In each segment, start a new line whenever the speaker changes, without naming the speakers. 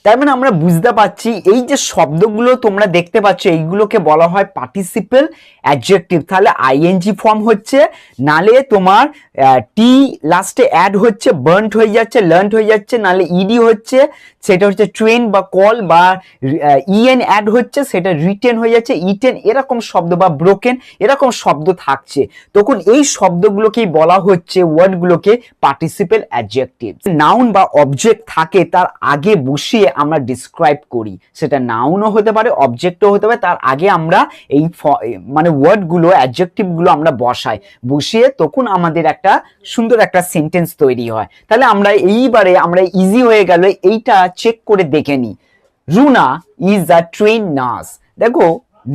তার মানে আমরা বুঝতে পারছি এই যে শব্দগুলো তোমরা দেখতে পাচ্ছ এইগুলোকে বলা হয় পার্টিসিপেল অ্যাডজেক্টিভ। তাহলে আইএনজি ফর্ম হচ্ছে, নালে তোমার টি লাস্টে অ্যাড হচ্ছে, বার্নড হয়ে যাচ্ছে, লার্নড হয়ে যাচ্ছে, নালে ইডি হচ্ছে, সেটা হচ্ছে ট্রেন বা কল, বা ইএন অ্যাড হচ্ছে, সেটা রিটেন হয়ে যাচ্ছে, ইটেন, এরকম শব্দ, বা ব্রোকেন, এরকম শব্দ থাকছে। তখন এই শব্দগুলোকেই বলা হচ্ছে, ওয়ার্ডগুলোকে পার্টিসিপেল অ্যাডজেক্টিভ। নাউন বা অবজেক্ট থাকে তার আগে বসিয়ে আমরা ডিসক্রাইব করি, সেটা নাউনও হতে পারে, অবজেক্টও হতে পারে, তার আগে আমরা এই মানে ওয়ার্ডগুলো, অ্যাডজেক্টিভগুলো আমরা বসিয়ে তখন আমাদের একটা সুন্দর একটা সেন্টেন্স তৈরি হয়। তাহলে আমরা এইবারে আমরা ইজি হয়ে গেল, এইটা চেক করে দেখে নিই। Runa is a train nurse. দেখো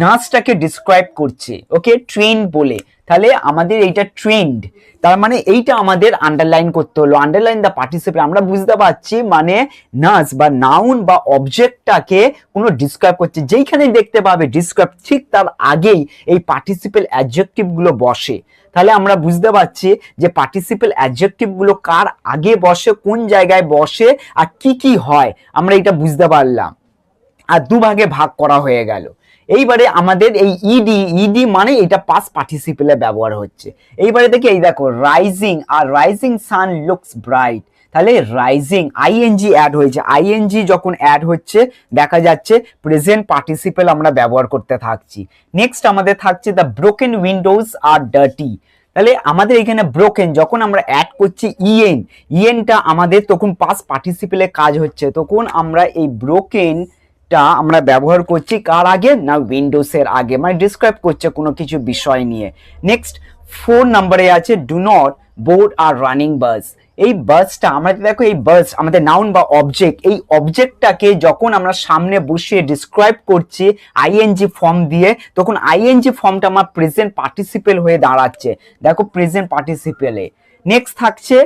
নার্সটাকে ডিসক্রাইব করছে, ওকে, ট্রেন বলে। তাহলে আমাদের এইটা ট্রেন্ড, তার মানে এইটা আমাদের আন্ডারলাইন করতে হলো, আন্ডারলাইন দ্য পার্টিসিপেল। আমরা বুঝতে পারছি মানে নার্স বা নাউন বা অবজেক্টটাকে কোনো ডিসক্রাইব করছে, যেইখানে দেখতে পাবে ডিসক্রাইব, ঠিক তার আগেই এই পার্টিসিপেল অ্যাডজেক্টিভ গুলো বসে। তাহলে আমরা বুঝতে পারছি যে পার্টিসিপেল অ্যাডজেক্টিভ গুলো কার আগে বসে, কোন জায়গায় বসে, আর কি কি হয়, আমরা এটা বুঝতে পারলাম। আর দুভাগে ভাগ করা হয়ে গেল। এইবারে আমাদের এই ইডি মানে এটা পাস্ট পার্টিসিপেলে ব্যবহার হচ্ছে। এইবারে দেখি, এই দেখো rising, are rising sun looks bright. তাহলে রাইজিং আইএনজি অ্যাড হয়েছে, আইএনজি যখন অ্যাড হচ্ছে দেখা যাচ্ছে প্রেজেন্ট পার্টিসিপেল আমরা ব্যবহার করতে থাকছি। নেক্সট আমাদের থাকছে দ্য ব্রোকেন উইন্ডোজ আর ডার্টি। তাহলে আমাদের এখানে ব্রোকেন যখন আমরা অ্যাড করছি ইএনটা আমাদের তখন পাস্ট পার্টিসিপেলে কাজ হচ্ছে, তখন আমরা এই ব্রোকেন আমরা ব্যবহার করছি কার আগে, না উইন্ডোজের আগে, মানে ডিসক্রাইব করছে কোনো কিছু বিষয় নিয়ে। নেক্সট 4 নম্বরে আছে ডু নট বোর্ড আর রানিং বাস। এই বাসটা আমরা দেখো, এই বাস আমাদের নাউন বা অবজেক্ট, এই অবজেক্টটাকে যখন আমরা সামনে বসিয়ে ডিসক্রাইব করছি আইএনজি ফর্ম দিয়ে, তখন আইএনজি ফর্মটা আমার প্রেজেন্ট পার্টিসিপেল হয়ে দাঁড়াচ্ছে, দেখো প্রেজেন্ট পার্টিসিপেলে। নেক্সট থাকছে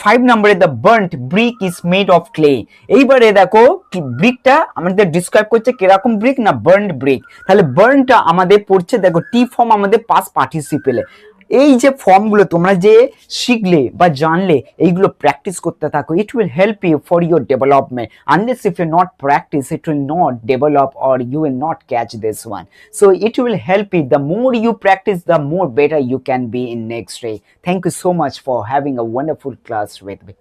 5 নম্বরে the burned brick is made of clay. এইবারে দেখো ব্রিকটা আমাদের ডিসক্রাইব করছে কিরকম ব্রিক, না বার্নড ব্রিক। তাহলে বার্নটা আমাদের পড়ছে, দেখো টি ফর্ম আমাদের পাস্ট পার্টিসিপেলে। এই যে ফর্মগুলো তোমরা যে শিখলে বা জানলে, এইগুলো প্র্যাকটিস করতে থাকো। It will help you for your development. Unless if you not practice, it will not develop or you will not catch this one. So it will help you. The more you practice, the more better you can be in next day. Thank you so much for having a wonderful class with me.